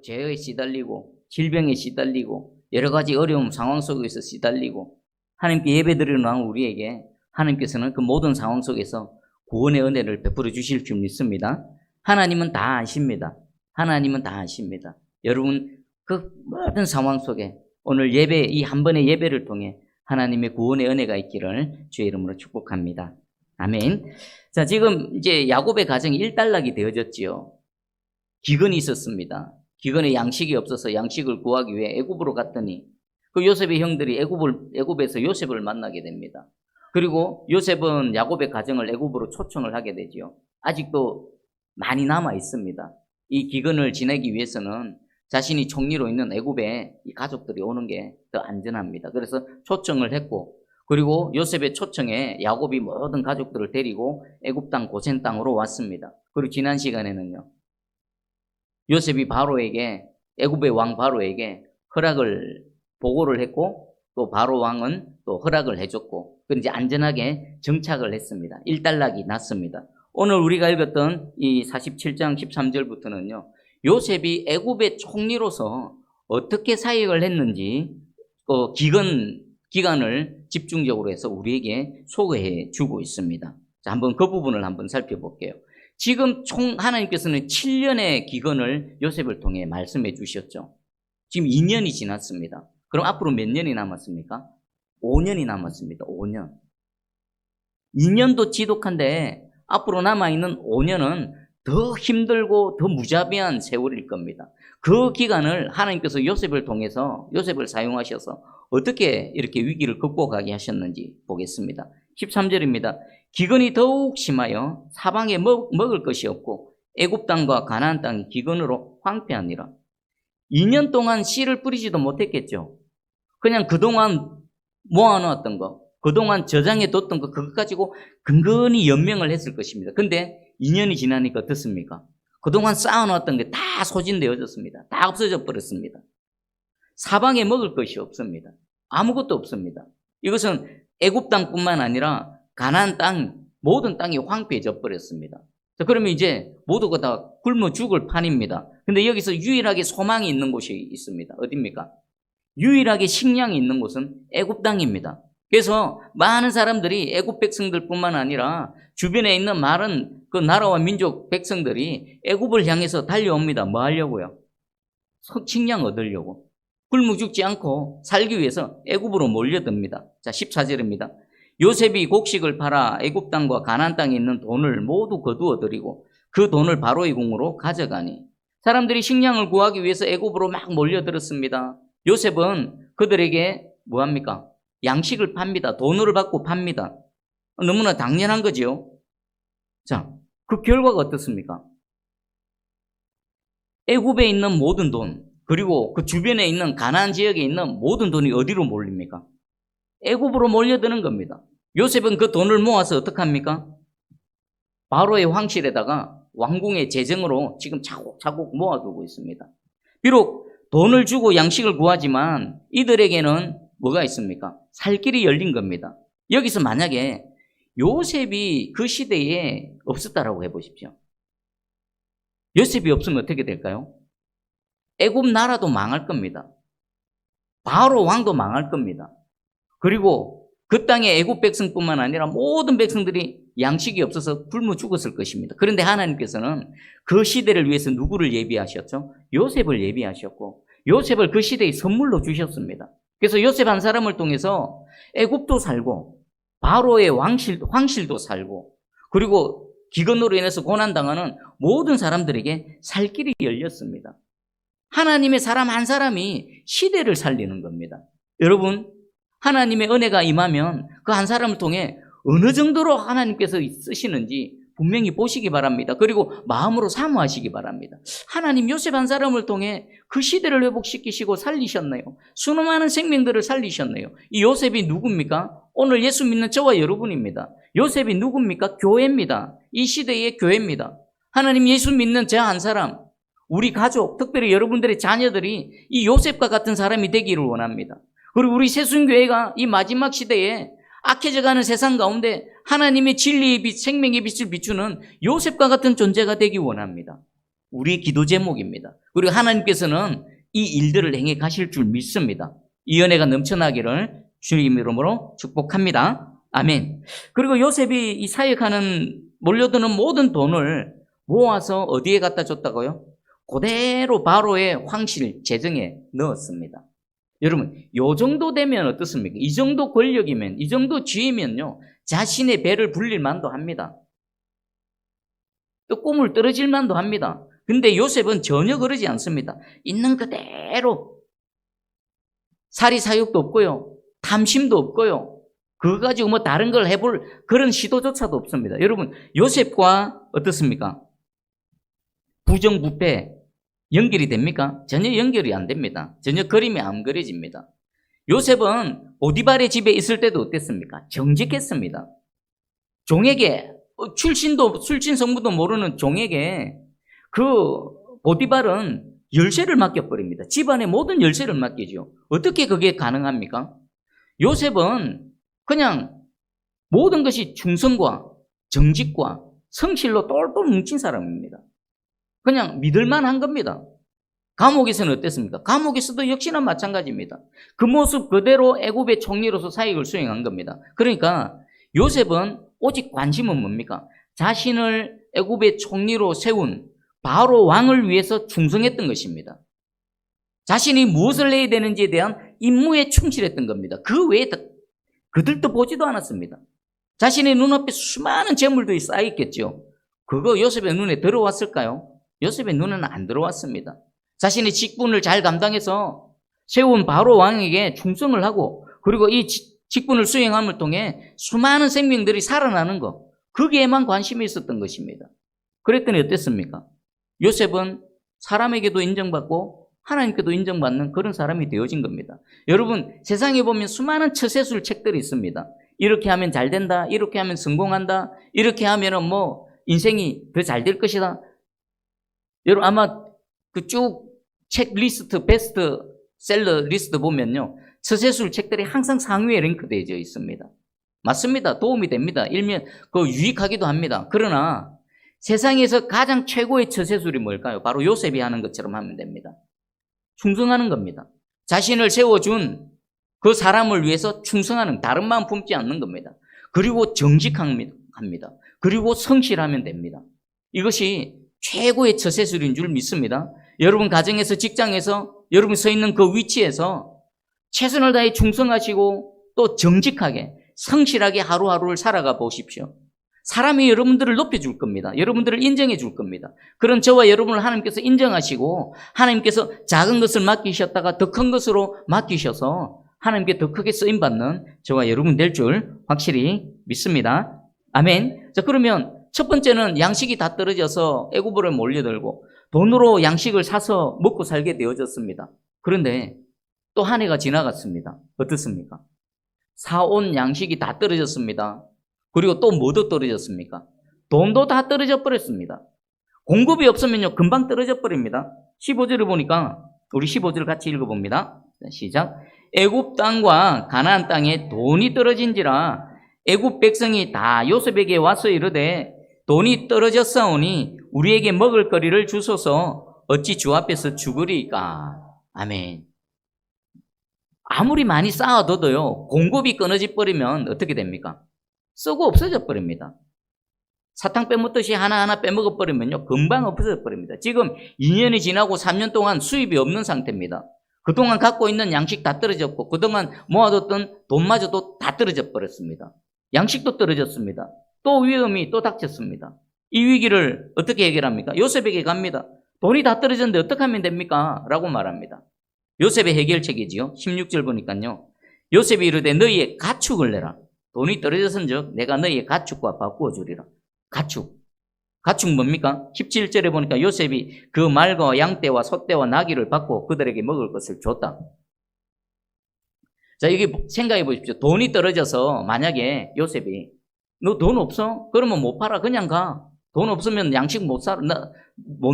죄에 시달리고 질병에 시달리고 여러 가지 어려움 상황 속에서 시달리고 하나님께 예배드리는 우리에게 하나님께서는 그 모든 상황 속에서 구원의 은혜를 베풀어 주실 줄 믿습니다. 하나님은 다 아십니다. 하나님은 다 아십니다. 여러분 그 모든 상황 속에 오늘 예배 이 한 번의 예배를 통해 하나님의 구원의 은혜가 있기를 주의 이름으로 축복합니다. 아멘. 자, 지금 이제 야곱의 가정이 일단락이 되어졌지요. 기근이 있었습니다. 기근에 양식이 없어서 양식을 구하기 위해 애굽으로 갔더니 그 요셉의 형들이 애굽에서 요셉을 만나게 됩니다. 그리고 요셉은 야곱의 가정을 애굽으로 초청을 하게 되지요. 아직도 많이 남아 있습니다. 이 기근을 지내기 위해서는 자신이 총리로 있는 애굽에 이 가족들이 오는 게 더 안전합니다. 그래서 초청을 했고, 그리고 요셉의 초청에 야곱이 모든 가족들을 데리고 애굽 땅 고센 땅으로 왔습니다. 그리고 지난 시간에는요, 요셉이 바로에게, 애굽의 왕 바로에게 보고를 했고, 또 바로 왕은 또 허락을 해줬고, 이제 안전하게 정착을 했습니다. 일단락이 났습니다. 오늘 우리가 읽었던 이 47장 13절부터는요, 요셉이 애굽의 총리로서 어떻게 사역을 했는지 기간을 집중적으로 해서 우리에게 소개해 주고 있습니다. 자, 한번 그 부분을 한번 살펴볼게요. 지금 하나님께서는 7년의 기간을 요셉을 통해 말씀해 주셨죠. 지금 2년이 지났습니다. 그럼 앞으로 몇 년이 남았습니까? 5년이 남았습니다. 5년. 2년도 지독한데 앞으로 남아있는 5년은 더 힘들고 더 무자비한 세월일 겁니다. 그 기간을 하나님께서 요셉을 통해서 요셉을 사용하셔서 어떻게 이렇게 위기를 극복하게 하셨는지 보겠습니다. 13절입니다. 기근이 더욱 심하여 사방에 먹을 것이 없고 애굽 땅과 가나안 땅이 기근으로 황폐하니라. 2년 동안 씨를 뿌리지도 못했겠죠. 그냥 그동안 모아놓았던 거, 그동안 저장해 뒀던 거, 그것 가지고 근근히 연명을 했을 것입니다. 근데 2년이 지나니까 어떻습니까? 그동안 쌓아놓았던 게 다 소진되어졌습니다. 다 없어져 버렸습니다. 사방에 먹을 것이 없습니다. 아무것도 없습니다. 이것은 애굽 땅뿐만 아니라 가나안 땅, 모든 땅이 황폐해져 버렸습니다. 자, 그러면 이제 모두가 다 굶어 죽을 판입니다. 근데 여기서 유일하게 소망이 있는 곳이 있습니다. 어디입니까? 유일하게 식량이 있는 곳은 애굽 땅입니다. 그래서 많은 사람들이 애굽 백성들뿐만 아니라 주변에 있는 많은 그 나라와 민족 백성들이 애굽을 향해서 달려옵니다. 뭐 하려고요? 식량 얻으려고. 굶어 죽지 않고 살기 위해서 애굽으로 몰려듭니다. 자, 14절입니다. 요셉이 곡식을 팔아 애굽 땅과 가나안 땅에 있는 돈을 모두 거두어 들이고 그 돈을 바로의 궁으로 가져가니 사람들이 식량을 구하기 위해서 애굽으로 막 몰려들었습니다. 요셉은 그들에게 뭐합니까? 양식을 팝니다. 돈을 받고 팝니다. 너무나 당연한 거죠. 자, 그 결과가 어떻습니까? 애굽에 있는 모든 돈, 그리고 그 주변에 있는 가나안 지역에 있는 모든 돈이 어디로 몰립니까? 애굽으로 몰려드는 겁니다. 요셉은 그 돈을 모아서 어떡합니까? 바로의 황실에다가 왕궁의 재정으로 지금 차곡차곡 모아두고 있습니다. 비록 돈을 주고 양식을 구하지만 이들에게는 뭐가 있습니까? 살 길이 열린 겁니다. 여기서 만약에 요셉이 그 시대에 없었다라고 해보십시오. 요셉이 없으면 어떻게 될까요? 애굽 나라도 망할 겁니다. 바로 왕도 망할 겁니다. 그리고 그 땅의 애굽 백성뿐만 아니라 모든 백성들이 양식이 없어서 굶어 죽었을 것입니다. 그런데 하나님께서는 그 시대를 위해서 누구를 예비하셨죠? 요셉을 예비하셨고 요셉을 그 시대에 선물로 주셨습니다. 그래서 요셉 한 사람을 통해서 애굽도 살고 바로의 황실도 살고 그리고 기근으로 인해서 고난당하는 모든 사람들에게 살 길이 열렸습니다. 하나님의 사람 한 사람이 시대를 살리는 겁니다. 여러분, 하나님의 은혜가 임하면 그 한 사람을 통해 어느 정도로 하나님께서 쓰시는지 분명히 보시기 바랍니다. 그리고 마음으로 사모하시기 바랍니다. 하나님 요셉 한 사람을 통해 그 시대를 회복시키시고 살리셨네요. 수많은 생명들을 살리셨네요. 이 요셉이 누굽니까? 오늘 예수 믿는 저와 여러분입니다. 요셉이 누굽니까? 교회입니다. 이 시대의 교회입니다. 하나님 예수 믿는 저 한 사람, 우리 가족, 특별히 여러분들의 자녀들이 이 요셉과 같은 사람이 되기를 원합니다. 그리고 우리 새순교회가 이 마지막 시대에 악해져가는 세상 가운데 하나님의 진리의 빛, 생명의 빛을 비추는 요셉과 같은 존재가 되기 원합니다. 우리의 기도 제목입니다. 그리고 하나님께서는 이 일들을 행해 가실 줄 믿습니다. 이 은혜가 넘쳐나기를 주님 이름으로 축복합니다. 아멘. 그리고 요셉이 이 사역하는 몰려드는 모든 돈을 모아서 어디에 갖다 줬다고요? 그대로 바로의 황실 재정에 넣었습니다. 여러분, 요 정도 되면 어떻습니까? 이 정도 권력이면, 이 정도 지위면요, 자신의 배를 불릴 만도 합니다. 또 꿈을 떨어질 만도 합니다. 근데 요셉은 전혀 그러지 않습니다. 있는 그대로 사리사욕도 없고요, 탐심도 없고요, 그거 가지고 뭐 다른 걸 해볼 그런 시도조차도 없습니다. 여러분, 요셉과 어떻습니까? 부정부패 연결이 됩니까? 전혀 연결이 안 됩니다. 전혀 그림이 안 그려집니다. 요셉은 보디발의 집에 있을 때도 어땠습니까? 정직했습니다. 종에게, 출신 성분도 모르는 종에게 그 보디발은 열쇠를 맡겨버립니다. 집안의 모든 열쇠를 맡기죠. 어떻게 그게 가능합니까? 요셉은 그냥 모든 것이 충성과 정직과 성실로 똘똘 뭉친 사람입니다. 그냥 믿을만한 겁니다. 감옥에서는 어땠습니까? 감옥에서도 역시나 마찬가지입니다. 그 모습 그대로 애굽의 총리로서 사역을 수행한 겁니다. 그러니까 요셉은 오직 관심은 뭡니까? 자신을 애굽의 총리로 세운 바로 왕을 위해서 충성했던 것입니다. 자신이 무엇을 해야 되는지에 대한 임무에 충실했던 겁니다. 그 외에 그들도 보지도 않았습니다. 자신의 눈앞에 수많은 재물들이 쌓여있겠죠. 그거 요셉의 눈에 들어왔을까요? 요셉의 눈에는 안 들어왔습니다. 자신의 직분을 잘 감당해서 세운 바로 왕에게 충성을 하고, 그리고 이 직분을 수행함을 통해 수많은 생명들이 살아나는 것, 거기에만 관심이 있었던 것입니다. 그랬더니 어땠습니까? 요셉은 사람에게도 인정받고 하나님께도 인정받는 그런 사람이 되어진 겁니다. 여러분, 세상에 보면 수많은 처세술 책들이 있습니다. 이렇게 하면 잘 된다, 이렇게 하면 성공한다, 이렇게 하면은 뭐 인생이 더 잘 될 것이다. 여러분, 아마 그 쭉 책 리스트, 베스트셀러 리스트 보면요, 처세술 책들이 항상 상위에 랭크되어 있습니다. 맞습니다. 도움이 됩니다. 일면 그 유익하기도 합니다. 그러나 세상에서 가장 최고의 처세술이 뭘까요? 바로 요셉이 하는 것처럼 하면 됩니다. 충성하는 겁니다. 자신을 세워준 그 사람을 위해서 충성하는, 다른 마음 품지 않는 겁니다. 그리고 정직합니다. 그리고 성실하면 됩니다. 이것이 최고의 처세술인 줄 믿습니다. 여러분 가정에서, 직장에서, 여러분 서 있는 그 위치에서 최선을 다해 충성하시고 또 정직하게, 성실하게 하루하루를 살아가 보십시오. 사람이 여러분들을 높여줄 겁니다. 여러분들을 인정해 줄 겁니다. 그런 저와 여러분을 하나님께서 인정하시고 하나님께서 작은 것을 맡기셨다가 더 큰 것으로 맡기셔서 하나님께 더 크게 쓰임받는 저와 여러분 될 줄 확실히 믿습니다. 아멘. 자, 그러면 첫 번째는 양식이 다 떨어져서 애굽으로 몰려들고 돈으로 양식을 사서 먹고 살게 되어졌습니다. 그런데 또 한 해가 지나갔습니다. 어떻습니까? 사온 양식이 다 떨어졌습니다. 그리고 또 뭐도 떨어졌습니까? 돈도 다 떨어져 버렸습니다. 공급이 없으면요, 금방 떨어져 버립니다. 15절을 보니까 우리 15절 같이 읽어봅니다. 시작. 애굽 땅과 가나안 땅에 돈이 떨어진지라 애굽 백성이 다 요셉에게 와서 이르되 돈이 떨어졌사오니 우리에게 먹을 거리를 주소서 어찌 주 앞에서 죽으리까. 아멘. 아무리 많이 쌓아둬도요, 공급이 끊어져 버리면 어떻게 됩니까? 썩어 없어져 버립니다. 사탕 빼먹듯이 하나하나 빼먹어 버리면요, 금방 없어져 버립니다. 지금 2년이 지나고 3년 동안 수입이 없는 상태입니다. 그동안 갖고 있는 양식 다 떨어졌고 그동안 모아뒀던 돈마저도 다 떨어져 버렸습니다. 양식도 떨어졌습니다. 또 위험이 또 닥쳤습니다. 이 위기를 어떻게 해결합니까? 요셉에게 갑니다. 돈이 다 떨어졌는데 어떻게 하면 됩니까? 라고 말합니다. 요셉의 해결책이지요. 16절 보니까요, 요셉이 이르되 너희의 가축을 내라. 돈이 떨어졌은즉 내가 너희의 가축과 바꾸어 주리라. 가축 뭡니까? 17절에 보니까 요셉이 그 말과 양떼와 소떼와 나귀를 받고 그들에게 먹을 것을 줬다. 자, 이게 생각해 보십시오. 돈이 떨어져서 만약에 요셉이 너 돈 없어? 그러면 못 팔아. 그냥 가. 돈 없으면 양식 못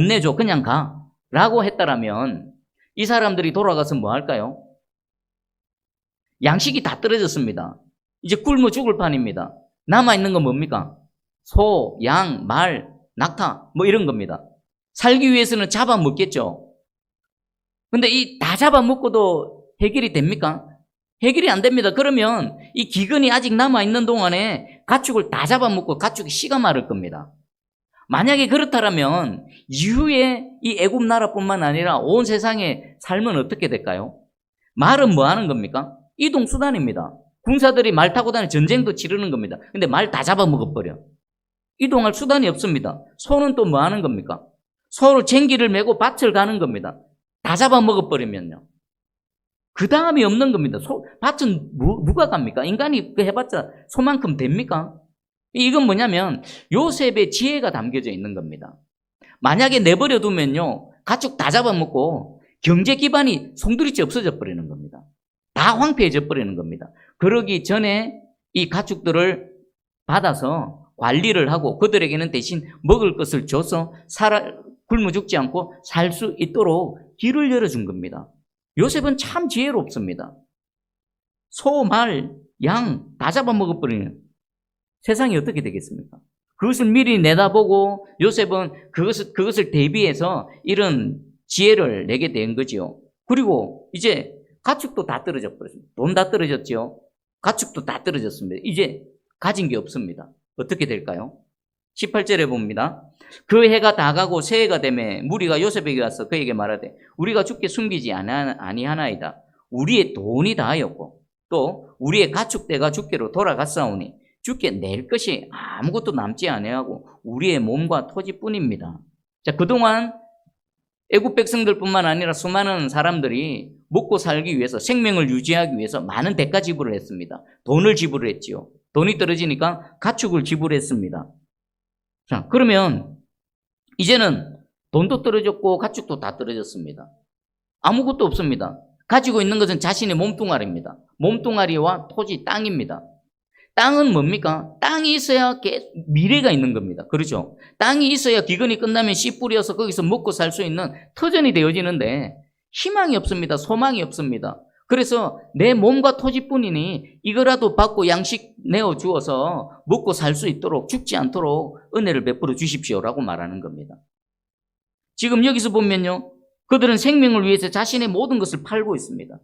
내줘. 그냥 가. 라고 했다라면 이 사람들이 돌아가서 뭐 할까요? 양식이 다 떨어졌습니다. 이제 굶어 죽을 판입니다. 남아있는 건 뭡니까? 소, 양, 말, 낙타 뭐 이런 겁니다. 살기 위해서는 잡아먹겠죠. 근데 이 다 잡아먹고도 해결이 됩니까? 해결이 안 됩니다. 그러면 이 기근이 아직 남아있는 동안에 가축을 다 잡아먹고 가축이 씨가 마를 겁니다. 만약에 그렇다면 이후에 이 애굽 나라뿐만 아니라 온 세상에 살면 어떻게 될까요? 말은 뭐 하는 겁니까? 이동수단입니다. 군사들이 말 타고 다니 전쟁도 치르는 겁니다. 근데 말 다 잡아먹어버려. 이동할 수단이 없습니다. 소는 또 뭐 하는 겁니까? 소로 쟁기를 메고 밭을 가는 겁니다. 다 잡아먹어버리면요. 그 다음이 없는 겁니다. 밭은 누가 갑니까? 인간이 해봤자 소만큼 됩니까? 이건 뭐냐면 요셉의 지혜가 담겨져 있는 겁니다. 만약에 내버려 두면요, 가축 다 잡아먹고 경제 기반이 송두리째 없어져 버리는 겁니다. 다 황폐해져 버리는 겁니다. 그러기 전에 이 가축들을 받아서 관리를 하고 그들에게는 대신 먹을 것을 줘서 굶어 죽지 않고 살 수 있도록 길을 열어준 겁니다. 요셉은 참 지혜롭습니다. 소, 말, 양 다 잡아먹어버리는 세상이 어떻게 되겠습니까? 그것을 미리 내다보고 요셉은 그것을 대비해서 이런 지혜를 내게 된 거지요. 그리고 이제 가축도 다 떨어져 버렸습니다. 돈 다 떨어졌죠. 가축도 다 떨어졌습니다. 이제 가진 게 없습니다. 어떻게 될까요? 18절에 봅니다. 그 해가 다 가고 새해가 되매 무리가 요셉에게 와서 그에게 말하되 우리가 주께 숨기지 아니하나이다. 우리의 돈이 다하였고 또 우리의 가축대가 주께로 돌아갔사오니 주께 낼 것이 아무것도 남지 아니하고 우리의 몸과 토지뿐입니다. 자, 그동안 애국 백성들뿐만 아니라 수많은 사람들이 먹고 살기 위해서 생명을 유지하기 위해서 많은 대가 지불을 했습니다. 돈을 지불했지요. 돈이 떨어지니까 가축을 지불했습니다. 자, 그러면 이제는 돈도 떨어졌고 가축도 다 떨어졌습니다. 아무것도 없습니다. 가지고 있는 것은 자신의 몸뚱아리입니다. 몸뚱아리와 토지, 땅입니다. 땅은 뭡니까? 땅이 있어야 미래가 있는 겁니다. 그렇죠? 땅이 있어야 기근이 끝나면 씨 뿌려서 거기서 먹고 살 수 있는 터전이 되어지는데 희망이 없습니다. 소망이 없습니다. 그래서 내 몸과 토지뿐이니 이거라도 받고 양식 내어주어서 먹고 살 수 있도록 죽지 않도록 은혜를 베풀어 주십시오라고 말하는 겁니다. 지금 여기서 보면요. 그들은 생명을 위해서 자신의 모든 것을 팔고 있습니다.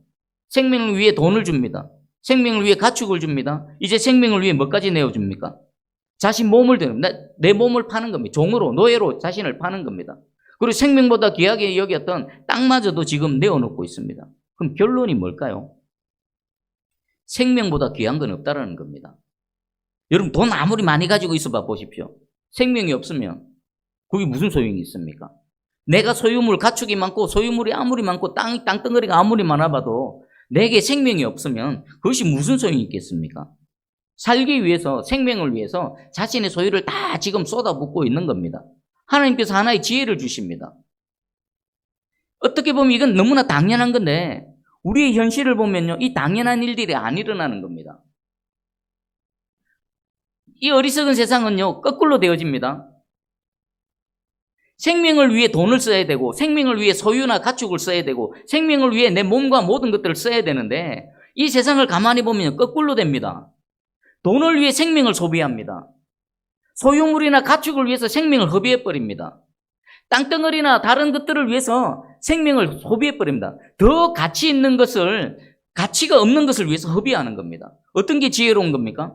생명을 위해 돈을 줍니다. 생명을 위해 가축을 줍니다. 이제 생명을 위해 뭐까지 내어줍니까? 자신 몸을 내 몸을 파는 겁니다. 종으로, 노예로 자신을 파는 겁니다. 그리고 생명보다 귀하게 여겼던 땅마저도 지금 내어놓고 있습니다. 그럼 결론이 뭘까요? 생명보다 귀한 건 없다라는 겁니다. 여러분 돈 아무리 많이 가지고 있어봐 보십시오. 생명이 없으면 그게 무슨 소용이 있습니까? 내가 소유물, 가축이 많고 소유물이 아무리 많고 땅덩어리가 아무리 많아봐도 내게 생명이 없으면 그것이 무슨 소용이 있겠습니까? 살기 위해서, 생명을 위해서 자신의 소유를 다 지금 쏟아붓고 있는 겁니다. 하나님께서 하나의 지혜를 주십니다. 어떻게 보면 이건 너무나 당연한 건데 우리의 현실을 보면요, 이 당연한 일들이 안 일어나는 겁니다. 이 어리석은 세상은요, 거꾸로 되어집니다. 생명을 위해 돈을 써야 되고 생명을 위해 소유나 가축을 써야 되고 생명을 위해 내 몸과 모든 것들을 써야 되는데 이 세상을 가만히 보면 거꾸로 됩니다. 돈을 위해 생명을 소비합니다. 소유물이나 가축을 위해서 생명을 허비해버립니다. 땅덩어리나 다른 것들을 위해서 생명을 소비해버립니다. 더 가치 있는 것을, 가치가 없는 것을 위해서 허비하는 겁니다. 어떤 게 지혜로운 겁니까?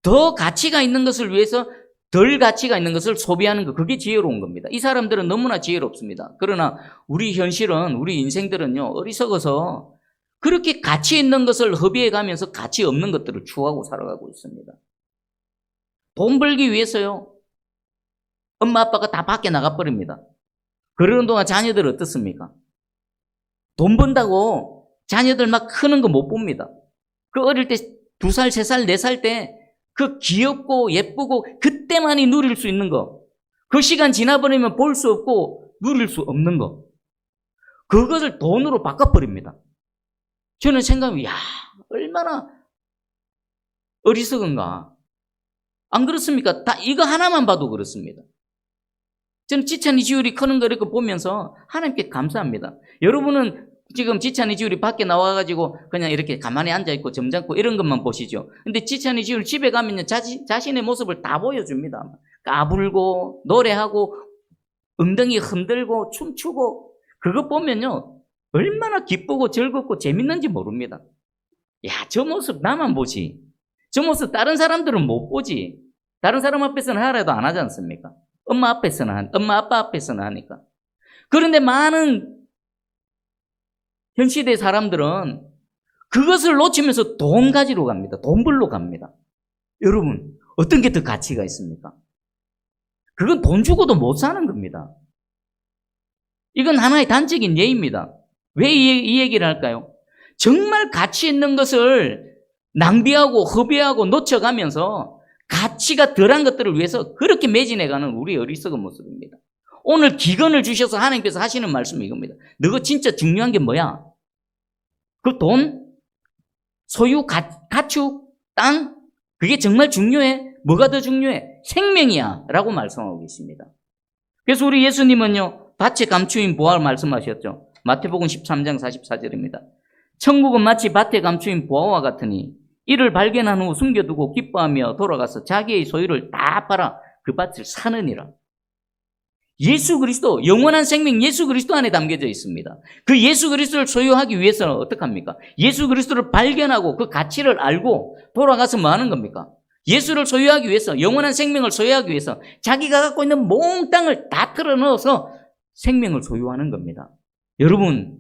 더 가치가 있는 것을 위해서 덜 가치가 있는 것을 소비하는 것, 그게 지혜로운 겁니다. 이 사람들은 너무나 지혜롭습니다. 그러나 우리 현실은, 우리 인생들은요, 어리석어서 그렇게 가치 있는 것을 허비해가면서 가치 없는 것들을 추구하고 살아가고 있습니다. 돈 벌기 위해서요, 엄마 아빠가 다 밖에 나가버립니다. 그러는 동안 자녀들 어떻습니까? 돈 번다고 자녀들 막 크는 거 못 봅니다. 그 어릴 때 2살, 3살, 4살 때 그 귀엽고 예쁘고 그때만이 누릴 수 있는 거, 그 시간 지나버리면 볼 수 없고 누릴 수 없는 거, 그것을 돈으로 바꿔버립니다. 저는 생각하면 얼마나 어리석은가. 안 그렇습니까? 다 이거 하나만 봐도 그렇습니다. 저는 지찬이 지율이 크는 거 이렇게 보면서 하나님께 감사합니다. 여러분은 지금 지찬이 지율이 밖에 나와가지고 그냥 이렇게 가만히 앉아있고 점잖고 이런 것만 보시죠. 근데 지찬이 지율 집에 가면 자신의 모습을 다 보여줍니다. 까불고 노래하고 엉덩이 흔들고 춤추고 그거 보면요 얼마나 기쁘고 즐겁고 재밌는지 모릅니다. 야, 저 모습 나만 보지. 저 모습 다른 사람들은 못 보지. 다른 사람 앞에서는 하라도 안 하지 않습니까? 엄마 아빠 앞에서는 하니까. 그런데 많은 현 시대 사람들은 그것을 놓치면서 돈 가지러 갑니다. 돈 벌러 갑니다. 여러분, 어떤 게 더 가치가 있습니까? 그건 돈 주고도 못 사는 겁니다. 이건 하나의 단적인 예입니다. 왜 이 얘기를 할까요? 정말 가치 있는 것을 낭비하고 허비하고 놓쳐가면서 가치가 덜한 것들을 위해서 그렇게 매진해가는 우리 어리석은 모습입니다. 오늘 기근을 주셔서 하나님께서 하시는 말씀이 이겁니다. 너가 진짜 중요한 게 뭐야? 그 돈, 소유, 가축, 땅, 그게 정말 중요해? 뭐가 더 중요해? 생명이야 라고 말씀하고 계십니다. 그래서 우리 예수님은요 밭에 감추인 보화를 말씀하셨죠. 마태복음 13장 44절입니다. 천국은 마치 밭에 감추인 보화와 같으니 이를 발견한 후 숨겨두고 기뻐하며 돌아가서 자기의 소유를 다 팔아 그 밭을 사느니라. 예수 그리스도, 영원한 생명 예수 그리스도 안에 담겨져 있습니다. 그 예수 그리스도를 소유하기 위해서는 어떡합니까? 예수 그리스도를 발견하고 그 가치를 알고 돌아가서 뭐 하는 겁니까? 예수를 소유하기 위해서, 영원한 생명을 소유하기 위해서 자기가 갖고 있는 몽땅을 다 털어넣어서 생명을 소유하는 겁니다. 여러분,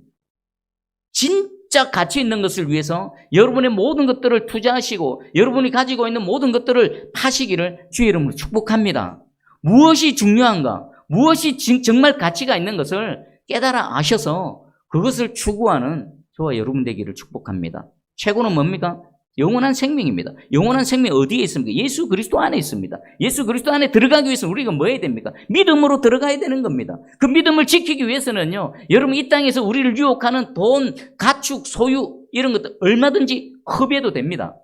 진짜 가치 있는 것을 위해서 여러분의 모든 것들을 투자하시고 여러분이 가지고 있는 모든 것들을 파시기를 주의 이름으로 축복합니다. 무엇이 중요한가? 무엇이 정말 가치가 있는 것을 깨달아 아셔서 그것을 추구하는 저와 여러분 되기를 축복합니다. 최고는 뭡니까? 영원한 생명입니다. 영원한 생명이 어디에 있습니까? 예수 그리스도 안에 있습니다. 예수 그리스도 안에 들어가기 위해서는 우리가 뭐 해야 됩니까? 믿음으로 들어가야 되는 겁니다. 그 믿음을 지키기 위해서는요, 여러분 이 땅에서 우리를 유혹하는 돈, 가축, 소유 이런 것들 얼마든지 허비해도 됩니다.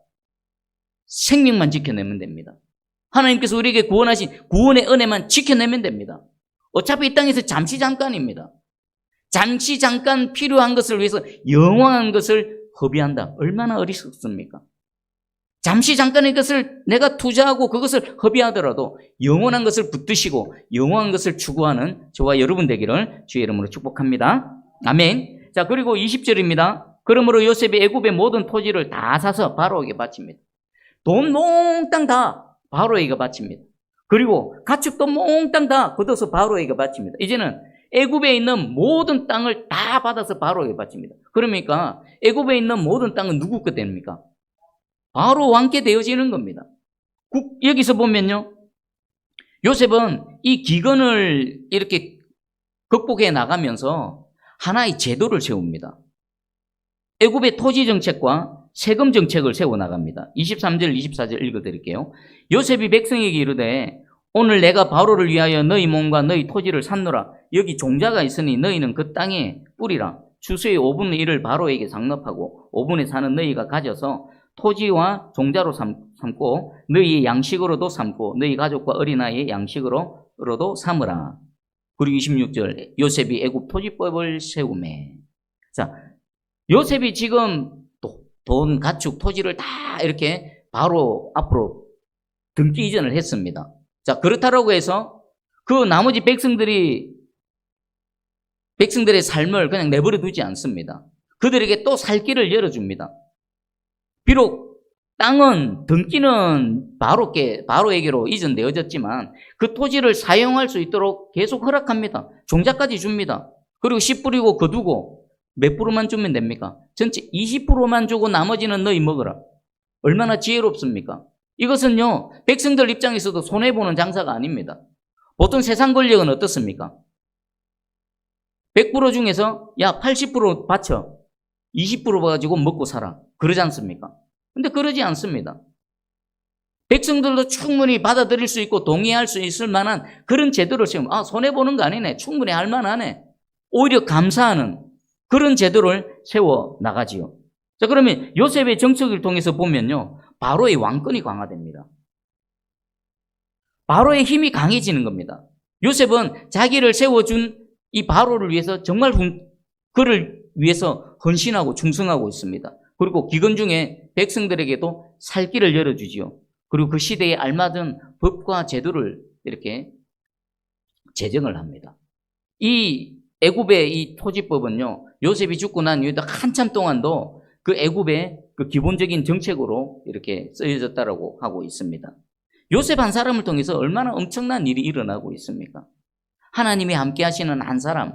생명만 지켜내면 됩니다. 하나님께서 우리에게 구원하신 구원의 은혜만 지켜내면 됩니다. 어차피 이 땅에서 잠시 잠깐입니다. 잠시 잠깐 필요한 것을 위해서 영원한 것을 허비한다. 얼마나 어리석습니까? 잠시 잠깐의 것을 내가 투자하고 그것을 허비하더라도 영원한 것을 붙드시고 영원한 것을 추구하는 저와 여러분 되기를 주의 이름으로 축복합니다. 아멘. 자, 그리고 20절입니다. 그러므로 요셉이 애굽의 모든 토지를 다 사서 바로에게 바칩니다. 돈 몽땅 다 바로에게 바칩니다. 그리고 가축도 몽땅 다 걷어서 바로에게 바칩니다. 이제는 애굽에 있는 모든 땅을 다 받아서 바로에게 바칩니다. 그러니까 애굽에 있는 모든 땅은 누구 것 됩니까? 바로 왕께 되어지는 겁니다. 여기서 보면요, 요셉은 이 기근을 이렇게 극복해 나가면서 하나의 제도를 세웁니다. 애굽의 토지 정책과 세금 정책을 세워나갑니다. 23절, 24절 읽어드릴게요. 요셉이 백성에게 이르되 오늘 내가 바로를 위하여 너희 몸과 너희 토지를 샀노라. 여기 종자가 있으니 너희는 그 땅에 뿌리라. 추수의 5분의 1을 바로에게 상납하고 5분에 사는 너희가 가져서 토지와 종자로 삼고 너희의 양식으로도 삼고 너희 가족과 어린아이의 양식으로도 삼으라. 그리고 26절 요셉이 애굽 토지법을 세우매. 자, 요셉이 지금 돈, 가축, 토지를 다 이렇게 바로 앞으로 등기 이전을 했습니다. 자, 그렇다라고 해서 그 나머지 백성들의 삶을 그냥 내버려 두지 않습니다. 그들에게 또 살 길을 열어줍니다. 비록 땅은, 등기는 바로에게로 이전되어졌지만 그 토지를 사용할 수 있도록 계속 허락합니다. 종자까지 줍니다. 그리고 씨 뿌리고 거두고 몇 프로만 주면 됩니까? 전체 20%만 주고 나머지는 너희 먹어라. 얼마나 지혜롭습니까? 이것은요, 백성들 입장에서도 손해보는 장사가 아닙니다. 보통 세상 권력은 어떻습니까? 100% 중에서 야 80% 바쳐 20% 가지고 먹고 살아. 그러지 않습니까? 근데 그러지 않습니다. 백성들도 충분히 받아들일 수 있고 동의할 수 있을 만한 그런 제도를 세우면 손해보는 거 아니네. 충분히 할 만하네. 오히려 감사하는 그런 제도를 세워나가지요. 자, 그러면 요셉의 정책을 통해서 보면요, 바로의 왕권이 강화됩니다. 바로의 힘이 강해지는 겁니다. 요셉은 자기를 세워준 이 바로를 위해서 정말 그를 위해서 헌신하고 충성하고 있습니다. 그리고 기근 중에 백성들에게도 살 길을 열어주지요. 그리고 그 시대에 알맞은 법과 제도를 이렇게 제정을 합니다. 이 애굽의 이 토지법은요, 요셉이 죽고 난 이후에 한참 동안도 그 애굽의 그 기본적인 정책으로 이렇게 쓰여졌다라고 하고 있습니다. 요셉 한 사람을 통해서 얼마나 엄청난 일이 일어나고 있습니까? 하나님이 함께 하시는 한 사람,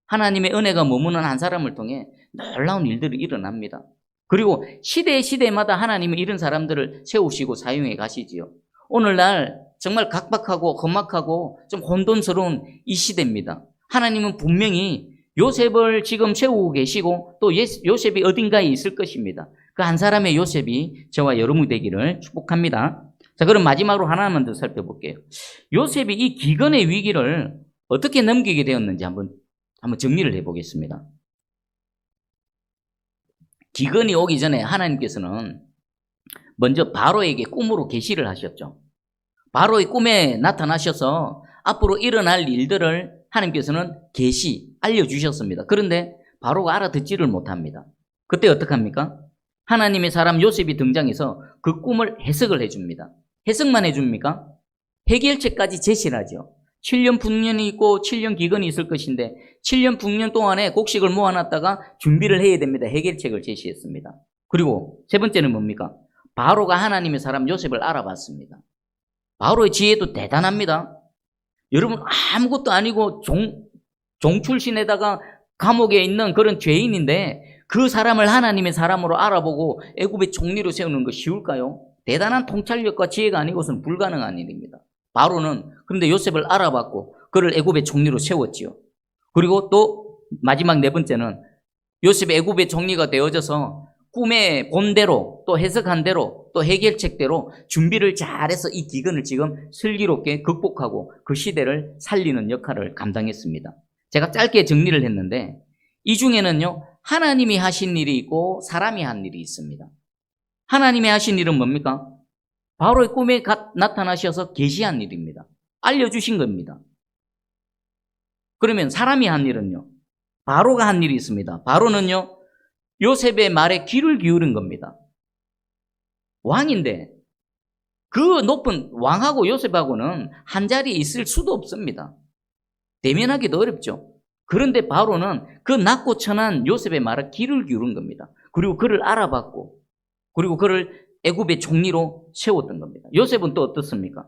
하나님의 은혜가 머무는 한 사람을 통해 놀라운 일들이 일어납니다. 그리고 시대마다 하나님은 이런 사람들을 세우시고 사용해 가시지요. 오늘날 정말 각박하고 험악하고 좀 혼돈스러운 이 시대입니다. 하나님은 분명히 요셉을 지금 세우고 계시고 또 요셉이 어딘가에 있을 것입니다. 그 한 사람의 요셉이 저와 여러분이 되기를 축복합니다. 자, 그럼 마지막으로 하나만 더 살펴볼게요. 요셉이 이 기근의 위기를 어떻게 넘기게 되었는지 한번 정리를 해보겠습니다. 기근이 오기 전에 하나님께서는 먼저 바로에게 꿈으로 계시를 하셨죠. 바로의 꿈에 나타나셔서 앞으로 일어날 일들을 하나님께서는 알려주셨습니다. 그런데 바로가 알아듣지를 못합니다. 그때 어떡합니까? 하나님의 사람 요셉이 등장해서 그 꿈을 해석을 해줍니다. 해석만 해줍니까? 해결책까지 제시를 하죠. 7년 풍년이 있고 7년 기근이 있을 것인데 7년 풍년 동안에 곡식을 모아놨다가 준비를 해야 됩니다. 해결책을 제시했습니다. 그리고 세 번째는 뭡니까? 바로가 하나님의 사람 요셉을 알아봤습니다. 바로의 지혜도 대단합니다. 여러분, 아무것도 아니고 종 출신에다가 감옥에 있는 그런 죄인인데 그 사람을 하나님의 사람으로 알아보고 애굽의 총리로 세우는 거 쉬울까요? 대단한 통찰력과 지혜가 아니고서는 불가능한 일입니다. 바로는 그런데 요셉을 알아봤고 그를 애굽의 총리로 세웠지요. 그리고 또 마지막 네 번째는 요셉이 애굽의 총리가 되어져서 꿈의 본대로 또 해석한 대로 또 해결책대로 준비를 잘해서 이 기근을 지금 슬기롭게 극복하고 그 시대를 살리는 역할을 감당했습니다. 제가 짧게 정리를 했는데 이 중에는요, 하나님이 하신 일이 있고 사람이 한 일이 있습니다. 하나님이 하신 일은 뭡니까? 바로의 꿈에 나타나셔서 계시한 일입니다. 알려주신 겁니다. 그러면 사람이 한 일은요, 바로가 한 일이 있습니다. 바로는요, 요셉의 말에 귀를 기울인 겁니다. 왕인데 그 높은 왕하고 요셉하고는 한 자리에 있을 수도 없습니다. 대면하기도 어렵죠. 그런데 바로는 그 낮고 천한 요셉의 말에 귀를 기울인 겁니다. 그리고 그를 알아봤고 그리고 그를 애굽의 총리로 세웠던 겁니다. 요셉은 또 어떻습니까?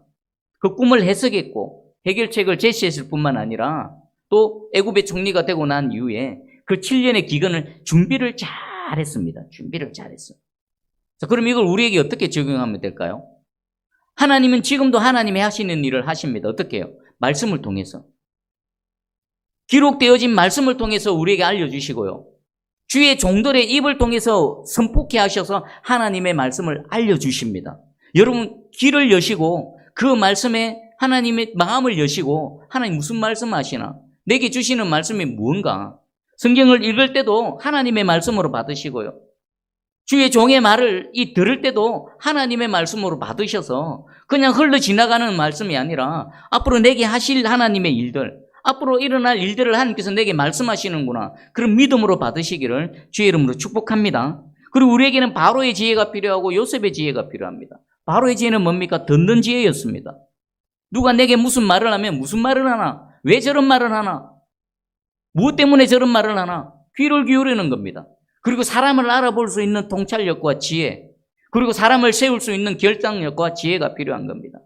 그 꿈을 해석했고 해결책을 제시했을 뿐만 아니라 또 애굽의 총리가 되고 난 이후에 그 7년의 기간을 준비를 잘했습니다. 준비를 잘했어요. 자, 그럼 이걸 우리에게 어떻게 적용하면 될까요? 하나님은 지금도 하나님이 하시는 일을 하십니다. 어떻게 해요? 말씀을 통해서. 기록되어진 말씀을 통해서 우리에게 알려주시고요. 주의 종들의 입을 통해서 선포케 하셔서 하나님의 말씀을 알려주십니다. 여러분, 귀를 여시고 그 말씀에 하나님의 마음을 여시고 하나님 무슨 말씀 하시나? 내게 주시는 말씀이 무언가? 성경을 읽을 때도 하나님의 말씀으로 받으시고요. 주의 종의 말을 들을 때도 하나님의 말씀으로 받으셔서 그냥 흘러 지나가는 말씀이 아니라 앞으로 내게 하실 하나님의 일들, 앞으로 일어날 일들을 하나님께서 내게 말씀하시는구나. 그런 믿음으로 받으시기를 주의 이름으로 축복합니다. 그리고 우리에게는 바로의 지혜가 필요하고 요셉의 지혜가 필요합니다. 바로의 지혜는 뭡니까? 듣는 지혜였습니다. 누가 내게 무슨 말을 하면 무슨 말을 하나? 왜 저런 말을 하나? 무엇 때문에 저런 말을 하나? 귀를 기울이는 겁니다. 그리고 사람을 알아볼 수 있는 통찰력과 지혜, 그리고 사람을 세울 수 있는 결단력과 지혜가 필요한 겁니다.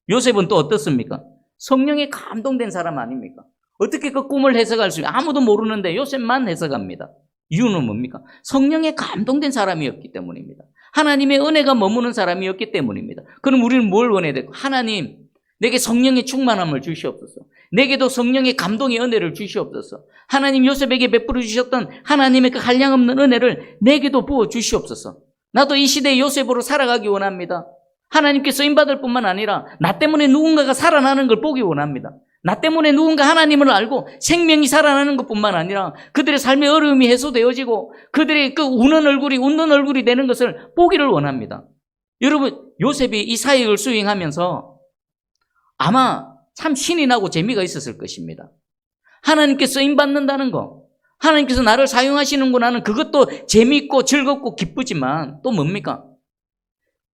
요셉은 또 어떻습니까? 성령에 감동된 사람 아닙니까? 어떻게 그 꿈을 해석할 수 있어요? 아무도 모르는데 요셉만 해석합니다. 이유는 뭡니까? 성령에 감동된 사람이었기 때문입니다. 하나님의 은혜가 머무는 사람이었기 때문입니다. 그럼 우리는 뭘 원해야 될까? 하나님, 내게 성령의 충만함을 주시옵소서. 내게도 성령의 감동의 은혜를 주시옵소서. 하나님 요셉에게 베풀어 주셨던 하나님의 그 한량없는 은혜를 내게도 부어 주시옵소서. 나도 이 시대의 요셉으로 살아가기 원합니다. 하나님께 쓰임받을 뿐만 아니라 나 때문에 누군가가 살아나는 걸 보기 원합니다. 나 때문에 누군가 하나님을 알고 생명이 살아나는 것뿐만 아니라 그들의 삶의 어려움이 해소되어지고 그들의 그 웃는 얼굴이 되는 것을 보기를 원합니다. 여러분, 요셉이 이 사역을 수행하면서 아마 참 신이 나고 재미가 있었을 것입니다. 하나님께 쓰임받는다는 거, 하나님께서 나를 사용하시는구나 하는 그것도 재미있고 즐겁고 기쁘지만 또 뭡니까?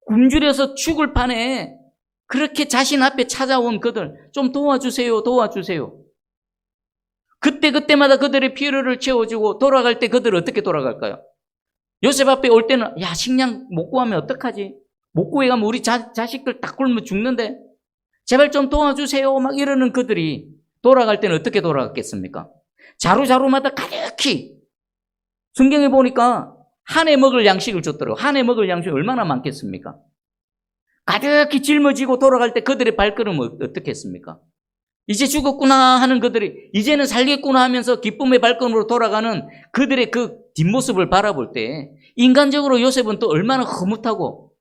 굶주려서 죽을 판에 그렇게 자신 앞에 찾아온 그들 좀 도와주세요. 그때마다 그들의 필요를 채워주고 돌아갈 때 그들은 어떻게 돌아갈까요? 요셉 앞에 올 때는 야 식량 못 구하면 어떡하지? 못 구해가면 우리 자식들 다 굶어 죽는데 제발 좀 도와주세요 막 이러는 그들이 돌아갈 때는 어떻게 돌아갔겠습니까? 자루마다 가득히 성경에 보니까 한 해 먹을 양식을 줬더라고요. 한 해 먹을 양식이 얼마나 많겠습니까? 가득히 짊어지고 돌아갈 때 그들의 발걸음은 어떻게 했습니까? 이제 죽었구나 하는 그들이 이제는 살겠구나 하면서 기쁨의 발걸음으로 돌아가는 그들의 그 뒷모습을 바라볼 때 인간적으로 요셉은 또 얼마나 흐뭇하고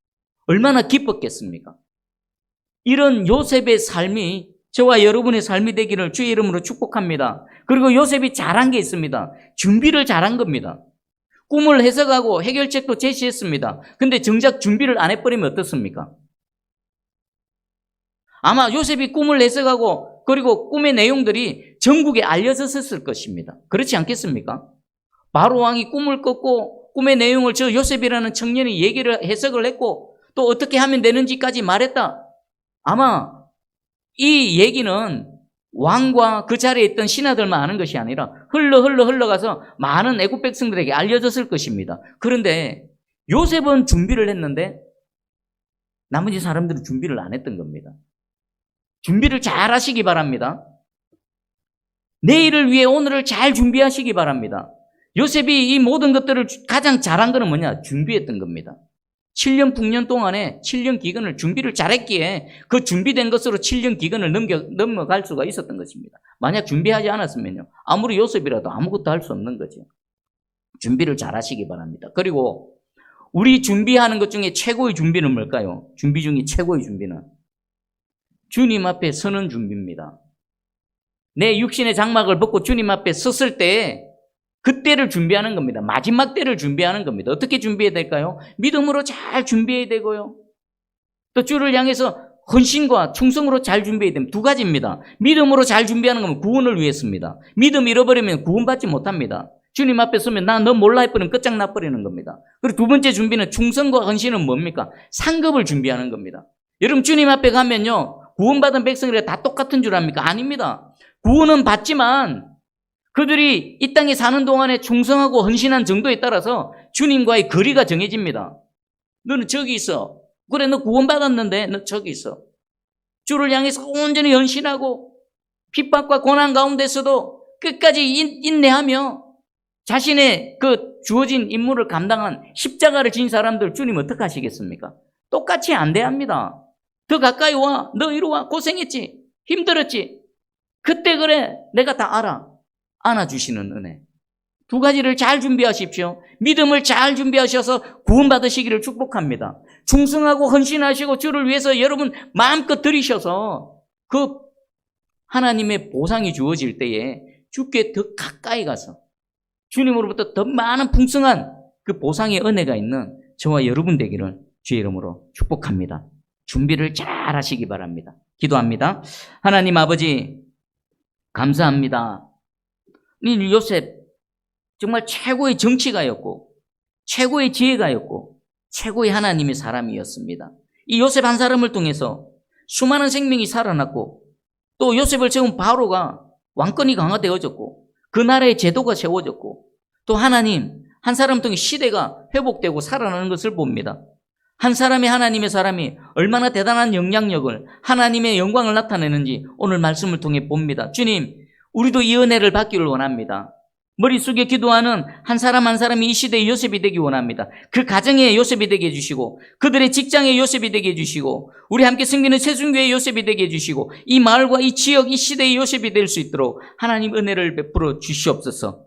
얼마나 기뻤겠습니까? 이런 요셉의 삶이 저와 여러분의 삶이 되기를 주의 이름으로 축복합니다. 그리고 요셉이 잘한 게 있습니다. 준비를 잘한 겁니다. 꿈을 해석하고 해결책도 제시했습니다. 근데 정작 준비를 안 해버리면 어떻습니까? 아마 요셉이 꿈을 해석하고 그리고 꿈의 내용들이 전국에 알려졌을 것입니다. 그렇지 않겠습니까? 바로 왕이 꿈을 꿨고 꿈의 내용을 저 요셉이라는 청년이 얘기를 해석을 했고 또 어떻게 하면 되는지까지 말했다. 아마 이 얘기는 왕과 그 자리에 있던 신하들만 아는 것이 아니라 흘러가서 많은 애국 백성들에게 알려졌을 것입니다. 그런데 요셉은 준비를 했는데 나머지 사람들은 준비를 안 했던 겁니다. 준비를 잘 하시기 바랍니다. 내일을 위해 오늘을 잘 준비하시기 바랍니다. 요셉이 이 모든 것들을 가장 잘한 것은 뭐냐? 준비했던 겁니다. 7년 풍년 동안에 7년 기간을 준비를 잘했기에 그 준비된 것으로 7년 기간을 넘어갈 수가 있었던 것입니다. 만약 준비하지 않았으면요. 아무리 요셉이라도 아무것도 할 수 없는 거죠. 준비를 잘 하시기 바랍니다. 그리고 우리 준비하는 것 중에 최고의 준비는 뭘까요? 준비 중에 최고의 준비는 주님 앞에 서는 준비입니다. 내 육신의 장막을 벗고 주님 앞에 섰을 때 그때를 준비하는 겁니다. 마지막 때를 준비하는 겁니다. 어떻게 준비해야 될까요? 믿음으로 잘 준비해야 되고요. 또 주를 향해서 헌신과 충성으로 잘 준비해야 됩니다. 두 가지입니다. 믿음으로 잘 준비하는 건 구원을 위해서입니다. 믿음 잃어버리면 구원받지 못합니다. 주님 앞에 서면 나 너 몰라 해버리면 끝장나버리는 겁니다. 그리고 두 번째 준비는 충성과 헌신은 뭡니까? 상급을 준비하는 겁니다. 여러분 주님 앞에 가면요. 구원받은 백성들이 다 똑같은 줄 압니까? 아닙니다. 구원은 받지만 그들이 이 땅에 사는 동안에 충성하고 헌신한 정도에 따라서 주님과의 거리가 정해집니다. 너는 저기 있어. 그래 너 구원받았는데 너 저기 있어. 주를 향해서 온전히 헌신하고 핍박과 고난 가운데서도 끝까지 인내하며 자신의 그 주어진 임무를 감당한 십자가를 진 사람들 주님 어떻게 하시겠습니까? 똑같이 안 대합니다. 더 가까이 와. 너 이리 와. 고생했지. 힘들었지. 그때 그래. 내가 다 알아. 안아주시는 은혜. 두 가지를 잘 준비하십시오. 믿음을 잘 준비하셔서 구원받으시기를 축복합니다. 충성하고 헌신하시고 주를 위해서 여러분 마음껏 드리셔서 그 하나님의 보상이 주어질 때에 주께 더 가까이 가서 주님으로부터 더 많은 풍성한 그 보상의 은혜가 있는 저와 여러분 되기를 주의 이름으로 축복합니다. 준비를 잘 하시기 바랍니다. 기도합니다. 하나님 아버지 감사합니다. 이 요셉 정말 최고의 정치가였고 최고의 지혜가였고 최고의 하나님의 사람이었습니다. 이 요셉 한 사람을 통해서 수많은 생명이 살아났고 또 요셉을 세운 바로가 왕권이 강화되어졌고 그 나라의 제도가 세워졌고 또 하나님 한 사람 통해 시대가 회복되고 살아나는 것을 봅니다. 한 사람의 하나님의 사람이 얼마나 대단한 영향력을 하나님의 영광을 나타내는지 오늘 말씀을 통해 봅니다. 주님 우리도 이 은혜를 받기를 원합니다. 머리 숙여 기도하는 한 사람 한 사람이 이 시대의 요셉이 되기 원합니다. 그 가정의 요셉이 되게 해주시고 그들의 직장의 요셉이 되게 해주시고 우리 함께 섬기는 새순교의 요셉이 되게 해주시고 이 마을과 이 지역 이 시대의 요셉이 될 수 있도록 하나님 은혜를 베풀어 주시옵소서.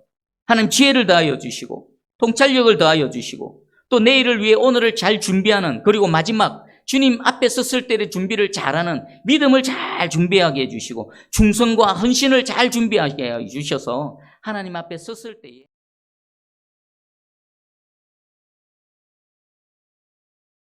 하나님 지혜를 더하여 주시고 통찰력을 더하여 주시고 또 내일을 위해 오늘을 잘 준비하는 그리고 마지막 주님 앞에 섰을 때의 준비를 잘하는 믿음을 잘 준비하게 해주시고 충성과 헌신을 잘 준비하게 해주셔서 하나님 앞에 섰을 때에